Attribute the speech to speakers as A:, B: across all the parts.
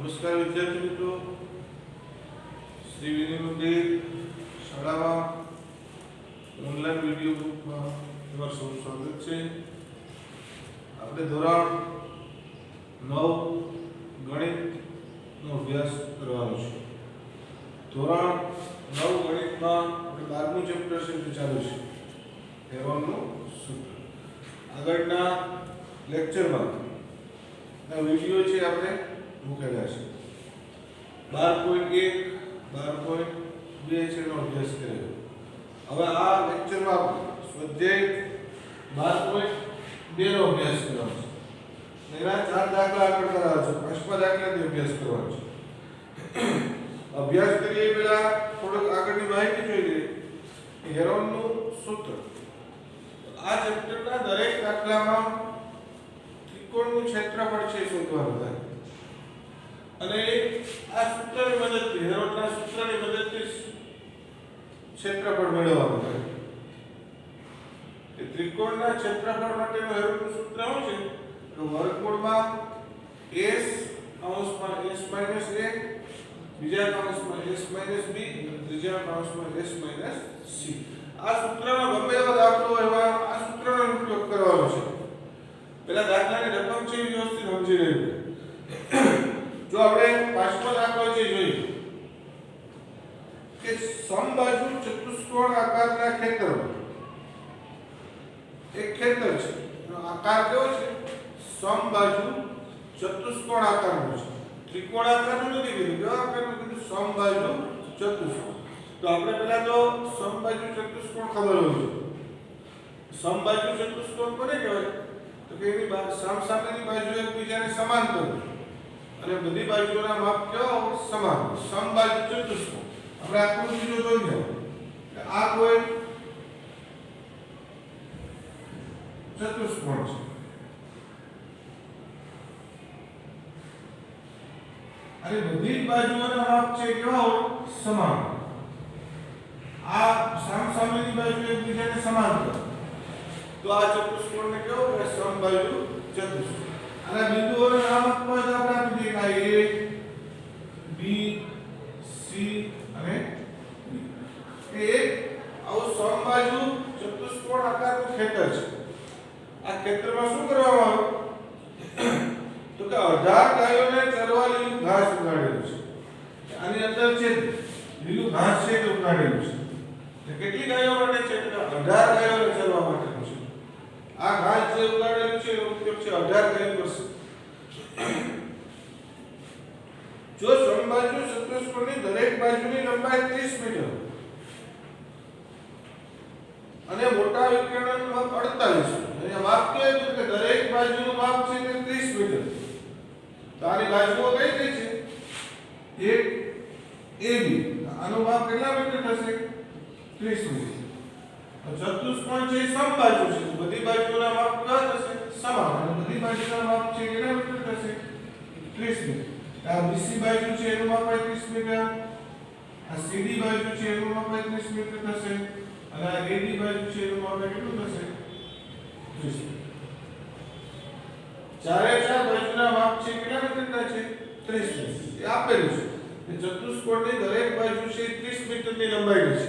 A: નમસ્કાર વિદ્યાર્થી મિત્રો, શ્રી વિનય મંદિર શાળામાં ઓનલાઈન વિડીયો ગ્રુપમાં તમારું સૌનું સ્વાગત છે. આપણે ધોરણ 9 ગણિતનો અભ્યાસ કરવાનો છે. ધોરણ 9 ગણિતમાં આપણે 12મું ચેપ્ટર છે જે ચાલુ છે, હેરોનનું સૂત્ર. આગળના લેક્ચરમાં વિડીયો છે આપણે મૂકેલા છે. 12.1 12.2 છે એનો અભ્યાસ કર્યો. હવે આ લેક્ચરમાં આપણે સ્વાધ્યાય 12.2 નો અભ્યાસ કરવાનો છે. એના 4 દાખલા આગળ કરાવવાનો છે. 5મા દાખલાથી અભ્યાસ કરવાનો છે. અભ્યાસ કરીએ પહેલા થોડુંક આગળની માહિતી જોઈ લઈએ. હેરોનનું સૂત્ર. આ ચેપ્ટરના દરેક દાખલામાં ત્રિકોણનું ક્ષેત્રફળ છે શોધવાનું થાય અને આ સૂત્રની મદદથી હેરોનના સૂત્રની મદદથી ક્ષેત્રફળ મેળવવાનું થાય. કે ત્રિકોણના ક્ષેત્રફળ માટેનું હેરોનનું સૂત્ર શું છે? તો વર્ગમૂળમાં s કૌંસમાં s - a, બીજા કૌંસમાં s - b, ત્રીજા કૌંસમાં s - c. આ સૂત્રમાં ગમે એવો દાખલો એવા આ સૂત્રનો ઉપયોગ કરવાનો છે. પહેલા દાખલાની રકમ છે વ્યવસ્થિત સમજી લેવી. જો આપણે 5મો દાખલો છે જોઈએ કે સમબાજુ ચતુષ્કોણ આકારના ખેતરમાં એક ખેતર છે, એનો આકાર કેવો છે? સમબાજુ ચતુષ્કોણ આકારનો છે. ત્રિકોણ આકારનું નથી કીધું, કેવા આકારનું કીધું? સમબાજુ ચતુષ્કોણ. તો આપણે પહેલા તો સમબાજુ ચતુષ્કોણ ખબર હોવી જોઈએ. સમબાજુ ચતુષ્કોણ કોને કહેવાય? તો કે એની સામસામેની બાજુ એકબીજાને સમાંતર અને બધી બાજુઓના માપ કેવા સમાન. સમબાજુ ચતુષ્કોણ. આપણે આકૃતિ જો જોઈ લો, આ કોઈ ચતુષ્કોણ છે. અને બધી બાજુઓના માપ છે કેવા સમાન. આ સામસામેની બાજુ એકબીજાને સમાંતર. તો આ ચતુષ્કોણને કેવો કહે? સમબાજુ ચતુષ્કોણ. આના બિંદુઓના નામ આપવા જ આપણે આપી દઈએ કે a, b, c અને d. એક આવું સમબાજુ ચતુષ્કોણ આકારનું ખેતર છે. આ ખેતરમાં શું કરવામાં આવે? તો કે 18 ગાયોને ચરવા લીલું ઘાસ ઉગાડેલું છે. આની અંદર છે લીલું ઘાસ છે તે ઉગાડેલું છે. કેટલી ગાયો માટે છે? 18 ગાયોને ચરવા માટેનું છે. આ ઘાસ જે ઉગાડેલું છે એનો ઉપયોગ છે 18 ગાયો કરશે. જો સમબાજુ ચતુષ્કોણની દરેક બાજુની લંબાઈ 30 મીટર અને મોટા વિકર્ણનું માપ 48 અને માપ કેવું છે કે દરેક બાજુનું માપ છે તે 30 મીટર. તો આની બાજુઓ કઈ કઈ છે? એક AB. આનું માપ કેટલા મીટર થશે? 30 મીટર. ચતુષ્કોણ છે સમબાજુ છે, તો બધી બાજુઓના માપ કેવા થશે? સમાન. અને બધી બાજુના માપ છે કેટલા મીટર થશે? 30 મીટર. આ BC બાજુ છે એનું માપ 30 મીટર. આ CD બાજુ છે એનું માપ 30 મીટર થશે. અને આ AD બાજુ છે એનું માપ કેટલું થશે? 30 મીટર. ચારે ચાર બાજુના માપ છે કેટલા મીટરના છે? 30 મીટર. એ આપેલું છે કે ચતુષ્કોણની દરેક બાજુ છે 30 મીટરની લંબાઈની છે.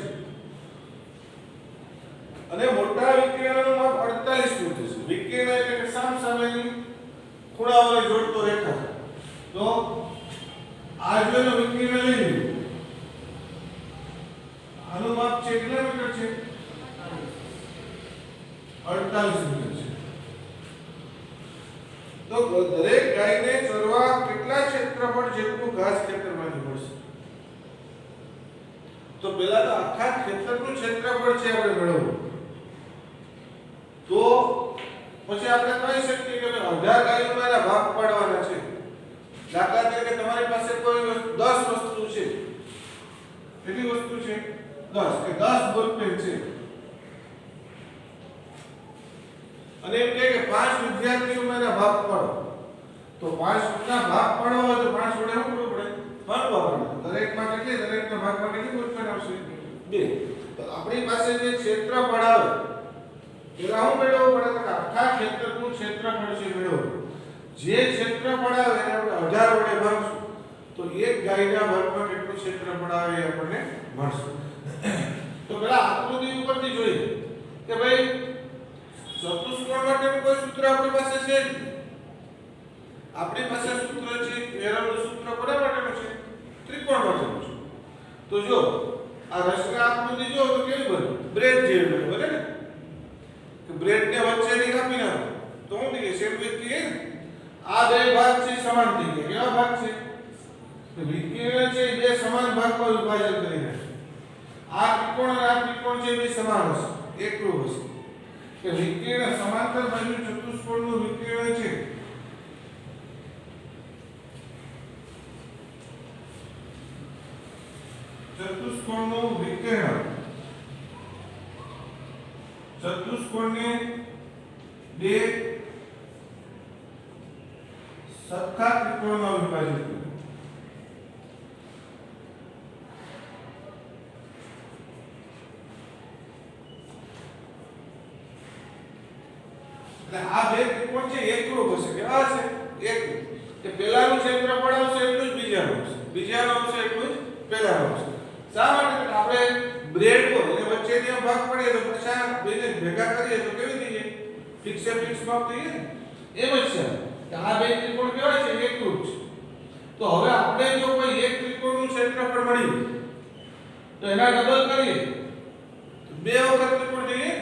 A: અને મોટા વિકર્ણનું માપ 48 મીટર છે. વિકર્ણ એટલે કે સામસામેની ખૂણાઓને જોડતો રેખા. તો આ જોનો વિકર્ણ લઈ લો, આનું માપ છે કેટલા મીટર છે? 48 મીટર છે. તો દરેક ગાયને ચરવા કેટલા ક્ષેત્રફળ જેટલું ઘાસ ખેતરમાંથી મળશે? તો પહેલા તો આખા ખેતરનું ક્ષેત્રફળ છે આપણે મેળવવું. તો પછી આપણે કહી શકીએ કે 18 ગાયોમાં એના ભાગ પાડવાના છે. દાખલા તરીકે તમારી પાસે કોઈ 10 વસ્તુ છે. કેટલી વસ્તુ છે? 10. કે 10 બોલપેન છે. અને એમ કહે કે 5 વિદ્યાર્થીઓમાં એના ભાગ પાડો. તો 5 ના ભાગ પાડવા હોય તો 5 વડે શું કરવું પડે? ભાગવા પડે. દરેકમાં કેટલી? દરેકના ભાગમાં કેટલી બોલપેન આવશે? 2. તો આપણી પાસે જે ક્ષેત્રફળ આવે પેલા હું મેળવવું પડે? કે આખા ખેતરનું ક્ષેત્રફળ છે મેળવવું. જે ક્ષેત્રફળ આવે એને આપણે 18 વડે ભાગશું. તો એક ગાયના વર્ગમાં કેટલું ક્ષેત્રફળ આવે એ આપણને મળશે. તો પેલા આકૃતિ ઉપરથી જોઈએ કે ભાઈ ચતુષ્કોણ માટેનું કોઈ સૂત્ર આપણી પાસે છે જ નહીં. આપણી પાસે સૂત્ર છે હેરોનનું સૂત્ર કોના માટેનું છે? ત્રિકોણ માટેનું છે. તો જો આ રસના આકૃતિ જો તો કેવી બને? બ્રેડ જેવી બને ને, કે બ્રેડ ને વચ્ચેથી કાપી નાખો તો શું થઈ ગયું? સેન્ડવિચ થઈ ગઈ ને. આ બે ભાગ છે સમાન થઈ ગયા. કેવા ભાગ છે? તો વિકર્ણ છે બે સમાન ભાગમાં વિભાજન કરી નાખે. આ ત્રિકોણ અને આ ત્રિકોણ છે બે સમાન હશે, એકરૂપ હશે. કે વિકર્ણ સમાંતર બાજુ ચતુષ્કોણનું વિકર્ણ છે ચતુષ્કોણનું વિકર્ણ ચતુષ્કોણને બે સરખા ત્રિકોણમાં વિભાજિત કરે. એટલે આ બે ત્રિકોણ છે એકરૂપ હશે. કેવા હશે? એકરૂપ. કે પહેલાનું ક્ષેત્રફળ આવશે એટલું જ બીજાનું આવશે, બીજાનું આવશે એટલું જ પહેલાનું આવશે. શા માટે? આપણે બ્રેડ હોય અને વચ્ચેથી આમ ભાગ પડે તો પછી આ બેને ભેગા કરીએ તો કેવી થઈ જાય? ફિક્સ ભાગ થઈ જાય ને. એમ જ છે કે આ બે ત્રિકોણ કેવા છે? એકરૂપ છે. તો હવે આપણે જો કોઈ એક ત્રિકોણનું ક્ષેત્રફળ મળ્યું તો એના ડબલ કરીએ તો બે વખત ત્રિકોણ જોઈએ ને.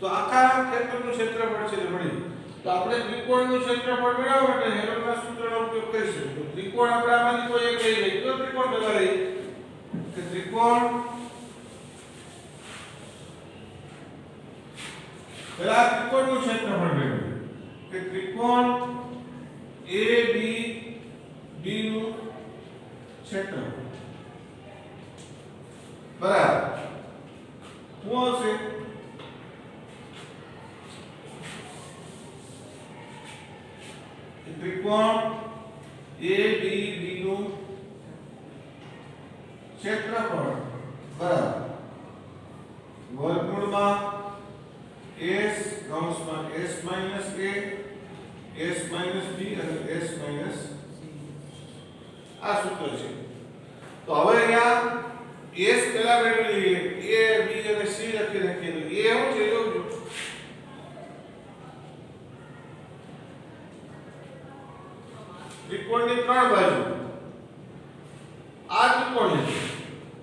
A: તો આખા ક્ષેત્રનું ક્ષેત્રફળ છે તે મળ્યું. તો આપણે ત્રિકોણનું ક્ષેત્રફળ મેળવવા માટે હેરોનના સૂત્રનો ઉપયોગ કરી શકીએ. તો ત્રિકોણ આપણે આમાંથી કોઈ એક લઈ લઈએ. તો ત્રિકોણ ભેગા લઈએ કે ત્રિકોણ પેલા ત્રિકોણનું ક્ષેત્રફળ મેળવીએ કે ત્રિકોણ ABD નું ક્ષેત્રફળ બરાબર શું આવશે? ત્રિકોણ ABD નું ક્ષેત્રફળ બરાબર વર્ગમૂળમાં s કૌંસમાં s - a s - b અને s - આ સૂત્ર છે. તો હવે અહીંયા s પહેલા મેળવી લઈએ. a b અને c લખી નાખીએ. તો a શું છે? જોજો ત્રિકોણની ત્રણ બાજુ આ ત્રિકોણ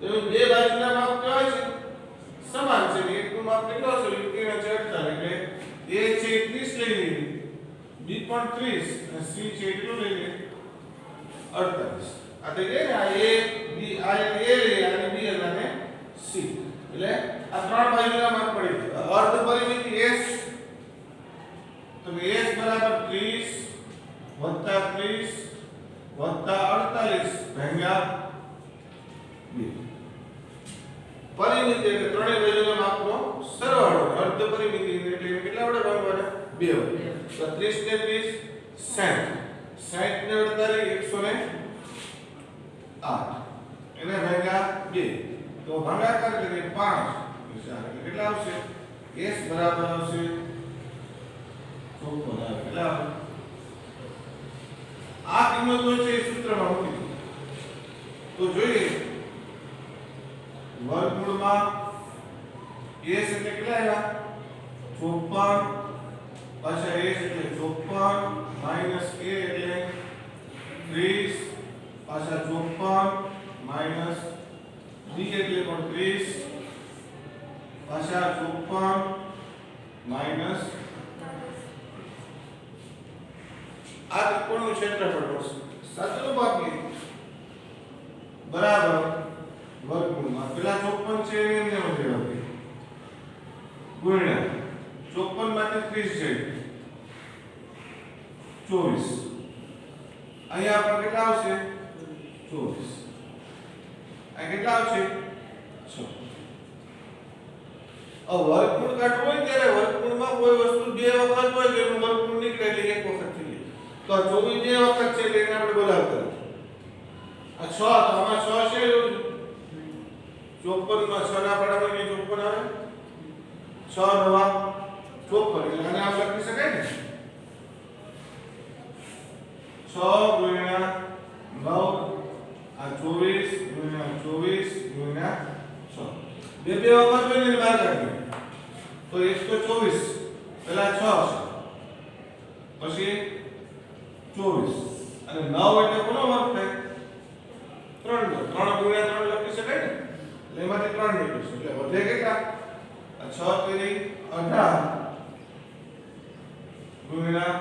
A: છે તો બે બાજુના માપ કેવા છે? સમાન છે. એકનું માપ કેટલું હશે? વિકર્ણ છે 48 એટલે a છે 30 લઈ લઈએ, b પણ 30 અને c છે એટલું લઈ લઈએ 48. આ થઈ ગઈ ને. આ a b આ a લઈએ અને b અને c એટલે આ ત્રણ બાજુના માપ પડી ગયા. અર્ધ પરિમિતિ s તો s બરાબર 30 વત્તા 30 વત્તા 48 ભાગ્યા 2. પરિમિતિ એટલે ત્રણેય બાજુના માપનો સરવાળો. અર્ધ પરિમિતિ એટલે કેટલા વડે ભાગવાના? 2 વડે. તો 30 ને 30 60 60 ને 48 108 એને ભાગ્યા 2. તો ભાગાકાર કરીએ 5 એટલે કેટલા આવશે? s બરાબર આવશે 54. કેટલા આવશે? આ કિંમતો છે એ સૂત્રમાં મૂકી દો. તો જોઈએ વર્ગમૂળમાં s એટલે કેટલા આવ્યા? 54 પાછા s એટલે 54 માઈનસ a એટલે 30 પાછા 54 માઈનસ b એટલે પણ 30 પાછા 54 માઈનસ આ ત્રિકોણનું ક્ષેત્રફળ મળશે. સાચું બાકી બરાબર વર્ગમૂળમાં પેલા 54 છે એમને વધે ગુણ્યા 54 માંથી 30 જાય 24. અહીંયા આપણે કેટલા આવશે? 24. આ કેટલા આવશે? 6. વર્ગમૂળ કાઢવું હોય ત્યારે વર્ગમૂળમાં કોઈ વસ્તુ બે વખત હોય તો એનું વર્ગમૂળ નીકળે એટલે એક વખત થઈ જાય. તો 24 બે વખત છે એટલે એને આપણે બોલાવતા. આ 6 તો આમાં 6 છે 54 માં 6 ના પાડામાં 54 આવે 6 નવા 54 એટલે આને આમ લખી શકાય ને 6 ગુણ્યા 9 આ 24 ગુણ્યા 24 ગુણ્યા 6 બે બે વખત જોઈને બહાર કાઢીએ તો 124 પહેલા 6 પછી 24 અને 9 એટલે કોનો વર્ગ થાય 3 નો 3 ગુણ્યા 3 લખી શકાય ને એટલે એમાંથી 3 નીકળશે એટલે વધે કેટલા આ 6 તેરી 18 ગુણ્યા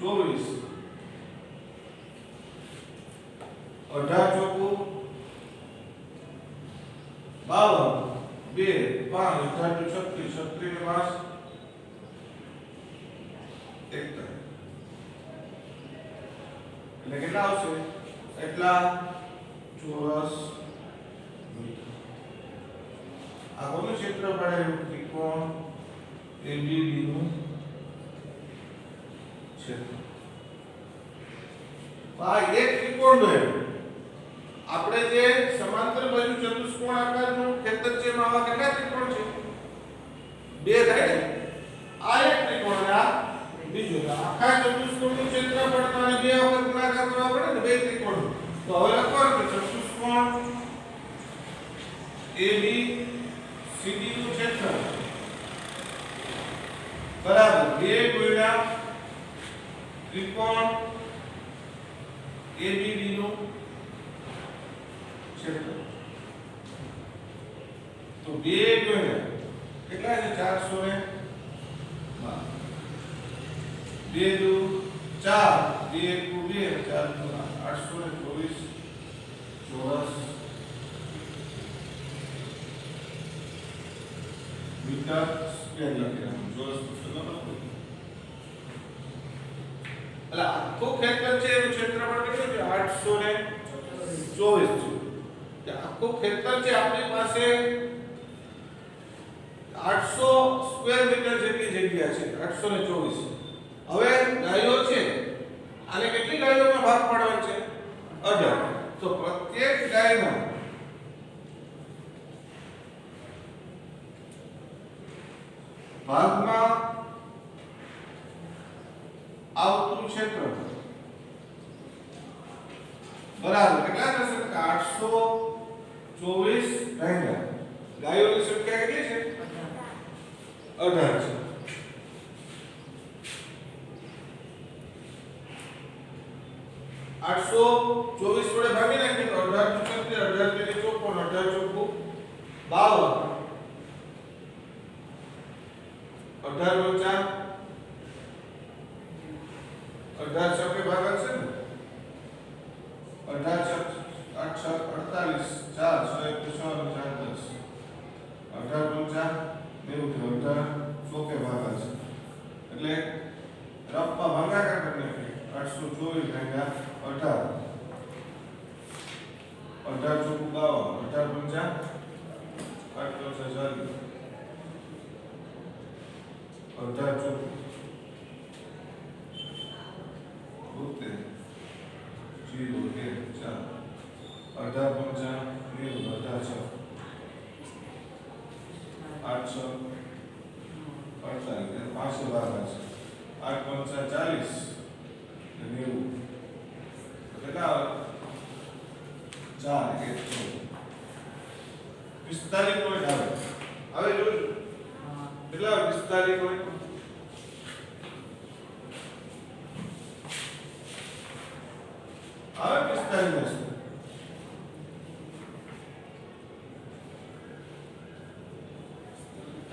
A: 24 18 ચોકુ 52 2 5 18 36 36 ને 5 એટલે કેટલા આવશે એટલા ચોરસ મીટર આ કોનું ક્ષેત્રફળ આવ્યું ત્રિકોણ ABD નું ક્ષેત્ર આ એક ત્રિકોણ નો આપણે જે સમાંતર બાજુ ચતુષ્કોણ આકારનું ક્ષેત્ર છે એમાં આવા કેટલા ત્રિકોણ છે બે થાય ને આ એક ત્રિકોણ અને આ બીજો આખા ચતુષ્કોણનું ક્ષેત્રફળ તો આને બે વખત ગુણાકાર કરવા પડે ને બે ત્રિકોણ તો હવે લખવાનું કે ચતુષ્કોણ ABCD નું ક્ષેત્રફળ બરાબર 2 ગુણ્યા ત્રિકોણ ABD નું ક્ષેત્રફળ તો 2 ગુણ્યા કેટલા છે 412 2 દુ 4 2 એકુ 2 4 દુ 824 ચોરસ મીટર સ્ક્વેર લખી ચોરસ મીટર એટલે આખો ક્ષેત્ર છે એનું ક્ષેત્રફળ કેટલું છે 824 છે આખો ક્ષેત્ર છે આપણી પાસે 800 સ્ક્વેર મીટર જેટલી જગ્યા છે 824 હવે ગાયો છે આને કેટલી ગાયોમાં ભાગ પાડવાનો છે 18 તો પ્રત્યેક ગાયના ભાગમાં આવતું ક્ષેત્રફળ બરાબર કેટલા થશે 824 ગાયો ગાયોની સંખ્યા કેટલી છે 18 છે 824 વડે ભાગી નાખીએ તો 18 × 18 = 54 18 × 4 18 છકે ભાગાક છે ને 18 8 48 4 6 1 6 4 10 18 × 4 90 ચોકે ભાગાક છે એટલે રફમાં ભાગાકાર કરી નાખીએ 824 ભાગ્યા 18 18 ચોકુ 52 18 × 8 × 40 18 ચોકુ 72 0 1 4 18 × 90 18 8 48 5 ભાગાકાર છે 8 × 40 90 કેટલા 4 1 45 પોઈન્ટ આવે હવે જોજો કેટલા 45 પોઈન્ટ આવે 45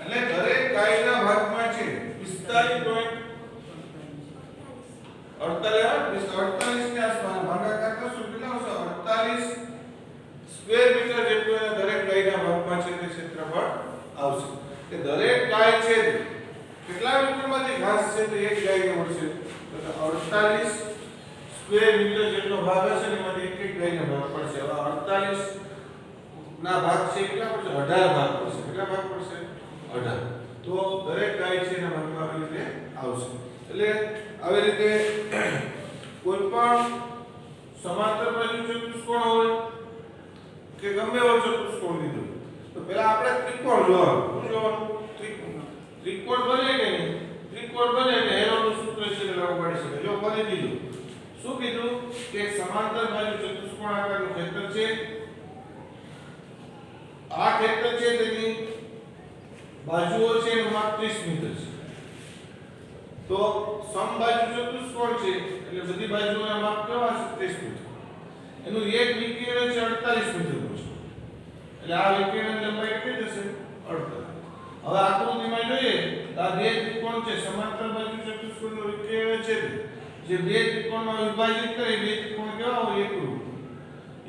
A: એટલે દરેક ગાયના ભાગમાં છે 45 પોઈન્ટ 48 ની આસપાસ ભાગાકાર કરશો કેટલા આવશે 48 સ્ક્વેર મીટર જેટલું દરેક ગાયના ભાગમાં છે તે ક્ષેત્રફળ આવશે કે દરેક ગાય છે કેટલા મીટરમાંથી ઘાસ છે તે એક ગાયને મળશે તો 48 સ્ક્વેર મીટર જેટલો ભાગ હશે ને એમાંથી એક એક ગાયને ભાગ પડશે હવે 48 ના ભાગ છે કેટલા પડશે 18 ભાગ પડશે કેટલા ભાગ પડશે 18 તો દરેક ગાય છે એના ભાગમાં આવી રીતે આવશે એટલે આવી રીતે કોઈ પણ સમાંતર બાજુ ચતુષ્કોણ હોય કે ગમે એવો ચતુષ્કોણ લીધો તો પહેલા આપણે ત્રિકોણ જોવાનું શું જોવાનું ત્રિકોણ બને કે નહીં ત્રિકોણ બને એટલે હેરોનું સૂત્ર છે લાગુ પાડી શકે જો બની દીધું શું કીધું કે સમાંતર બાજુ ચતુષ્કોણ આકારનું ક્ષેત્ર છે, આ ક્ષેત્ર છે તેની બાજુઓ છે એનું માપ 30 મીટર છે. તો સમબાજુ ચતુષ્કોણ છે એટલે બધી બાજુઓના માપ કેવા છે? 30 મીટર. એનું એક વિકર્ણ છે 48 મીટરનું છે. એટલે આ વિકર્ણની લંબાઈ કેટલી થશે? 48. હવે આકૃતિમાં જોઈએ તો આ બે ત્રિકોણ છે, સમાંતર બાજુ ચતુષ્કોણનું વિકર્ણ છે જે બે ત્રિકોણમાં વિભાજિત કરે. બે ત્રિકોણ કેવા હોય? એકરૂપ.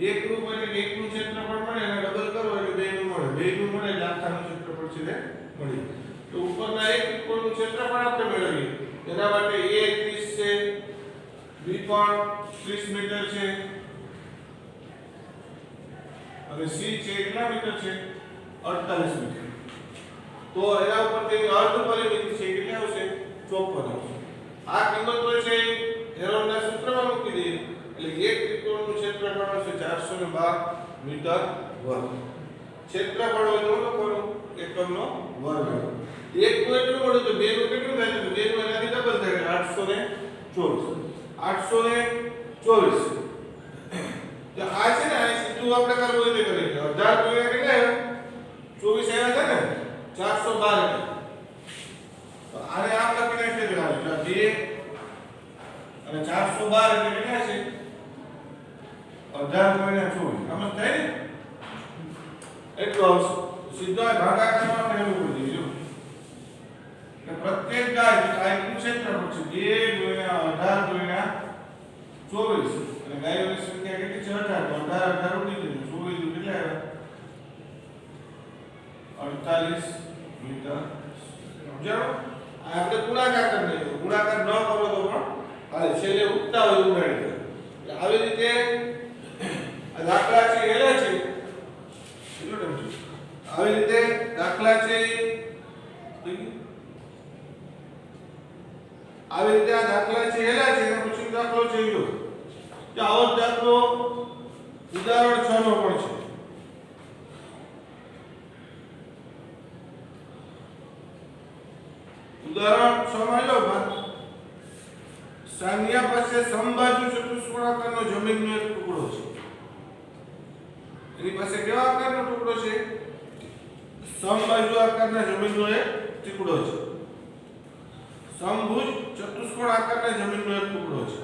A: એકરૂપ એટલે કે એકનું ક્ષેત્રફળ મળે અને ડબલ કરો એટલે બેનું મળે. બેનું મળે એટલે આખાનું ક્ષેત્રફળ છે તે મળી. તો ઉપરના એક ત્રિકોણનું ક્ષેત્રફળ આપણે મેળવીએ. એના માટે a 30 છે, b પણ 30 મીટર છે અને c છે કેટલા મીટર છે? 48 મીટર. તો એના ઉપર તેની અર્ધ પરિમિતિ છે કેટલી આવશે? 54 આવશે. આ કિંમતો છે હેરોનના સૂત્રમાં મૂકી દઈએ એટલે એક ત્રિકોણનું ક્ષેત્રફળ આવશે 412 મીટર વર્ગ. ક્ષેત્રફળ હોય તો લખવાનું એકમનો વર્ગ. એક નું એટલું મળ્યું તો બે નું કેટલું થાય? તો બે નું એનાથી ડબલ થાય એટલે 824. 824. તો આ છે ને આ સીધું આપણે કરવું હોય તો કરીએ. 18 ગુણ્યા કેટલા આવ્યા? 24 આવ્યા હતા ને? 412. તો આને આમ લખી નાખીએ તો આવે 2 અને 412 એટલે કેટલા છે? 18 ગુણ્યા 24. આમ જ થાય ને? એટલું આવશે. સીધો ભાગાકારમાં આપણે એવું કરી દઈશું કે પ્રત્યેક ગાય ગાયનું ક્ષેત્રફળ છે 2 ગુણ્યા 18 ગુણ્યા 24 અને ગાયોની સંખ્યા કેટલી છે? 18. તો 18 ઉડી ગયું. 24 કેટલા આવ્યા? 48 મીટર. સમજાણો? આપણે ગુણાકાર કરી દઈએ. ગુણાકાર ન કરો તો પણ હાલે. છેલ્લે ઉગતા હોય ઉડાડી દે. આવી રીતે આ દાખલા છે એલા છે. આવી રીતે દાખલા છે આવી રીતે આ દાખલા છે એલા છે અને પછી દાખલો છે યો કે આવો દાખલો ઉદાહરણ 6 નો પણ છે. ઉદાહરણ 6 માં લો સાનિયા પાસે સમબાજુ ચતુષ્કોણાકારનો જમીનનો એક ટુકડો છે. એની પાસે કેવા આકારનો ટુકડો છે? સમબાજુ આકારના જમીનનો એક ટુકડો છે. સમભુજ ચતુષ્કોણ આકારના જમીનનો એક ટુકડો છે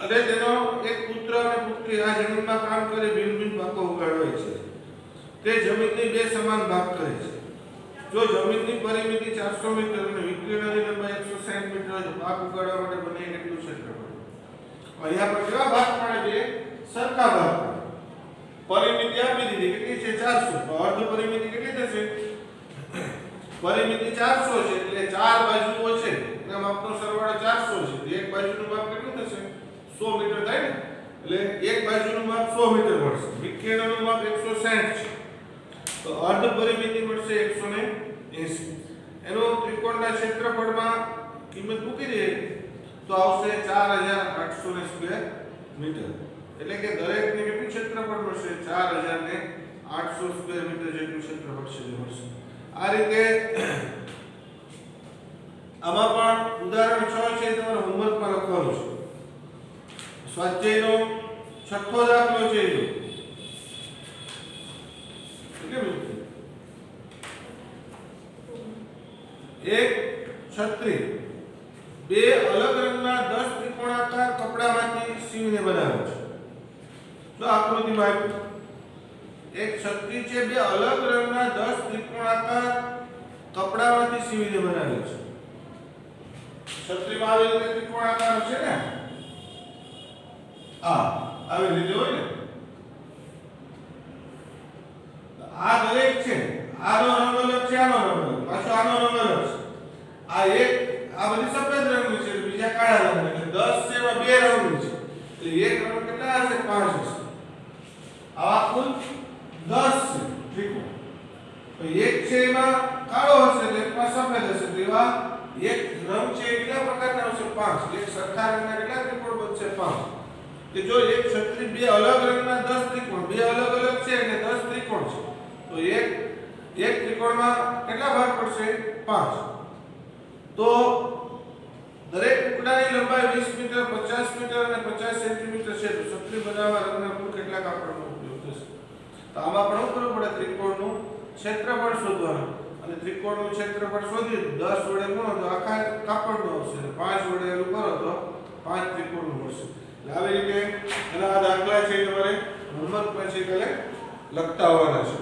A: અને તેનો એક પુત્ર અને પુત્રી આ જમીનમાં કામ કરી ભિન્ન ભિન્ન પાકો ઉગાડવા છે. તે જમીનની બે સમાન ભાગ કરે છે. જો જમીનની પરિમિતિ 400 મીટર અને વિકર્ણની લંબાઈ 160 મીટર હોય તો પાક ઉગાડવા માટે બને કેટલું ક્ષેત્રફળ? અહીંયા પર કેવા ભાગ પડે છે? સરખા ભાગ. પરિમિતિ આપી દીધી કેટલી છે? 400. તો અર્ધ પરિમિતિ કેટલી થશે? પરિમિતિ 400 છે એટલે ચાર બાજુઓ છે એના માપનો સરવાળો 400 છે. એક બાજુનું માપ કેટલું થશે? 100 મીટર થાય ને? એટલે એક બાજુનું માપ 100 મીટર મળશે. વિકર્ણનું માપ 160 છે. તો અર્ધ પરિમિતિ મળશે 180. એનો ત્રિકોણના ક્ષેત્રફળમાં કિંમત મૂકી દઈએ તો આવશે 4800 સ્ક્વેર મીટર. એટલે કે દરેકને કેટલું ક્ષેત્રફળ મળશે? 4800 સ્ક્વેર મીટર જેટલું ક્ષેત્રફળ છે મળશે. આ રીતે આમાં પણ ઉદાહરણ 6 છે તમારે હોમવર્કમાં લખવાનું છે. સ્વાધ્યાયનો 6થો દાખલો છે એક છત્રી બે અલગ રંગના 10 ત્રિકોણાકાર કપડામાંથી સીવીને બનાવે છે. તો આકૃતિમાં એક છત્રી છે બે અલગ રંગના 10 ત્રિકોણાકાર કપડામાંથી સીવીને બનાવે છે. છત્રીમાં આવી રીતે ત્રિકોણાકાર છે ને? આવી રીતે હોય ને? આ દરેક છે આનો રંગ અલગ છે, આનો રંગ અલગ, પાછો આનો રંગ અલગ છે. આ એક આ બધી સફેદ રંગની છે, બીજા કાળા રંગની છે. 10 છે એમાં બે રંગની છે એટલે એક રંગ કેટલા હશે? 5 હશે. આવા કુલ 10 છે ત્રિકોણ. તો એક છે એમાં કાળો હશે એટલે એકમાં સફેદ હશે. તો એવા એક રંગ છે કેટલા પ્રકારના હશે? 5. એક સરખા રંગના કેટલા ત્રિકોણ બનશે? 5. કે જો એક છત્રી બે અલગ રંગના 10 ત્રિકોણ, બે અલગ અલગ છે એટલે 10 ત્રિકોણ છે. તો એક ત્રિકોણમાં કેટલા ભાગ પડશે? 5. તો દરેક ટુકડાની લંબાઈ 20 મીટર, 50 મીટર અને 50 સેન્ટીમીટર છે. તો છત્રી બનાવવા રંગના કુલ કેટલા કાપડનો ઉપયોગ થશે? તો આમાં પણ શું કરવું પડે? ત્રિકોણનું ક્ષેત્રફળ શોધવાનું. અને ત્રિકોણનું ક્ષેત્રફળ શોધી 10 વડે ગુણો તો આખા કાપડનું આવશે. 5 વડે એનું કરો તો 5 ત્રિકોણનું મળશે. એટલે આવી રીતે એના આ દાખલા છે તમારે હોમવર્કમાં છે એટલે લખતા આવવાના છે.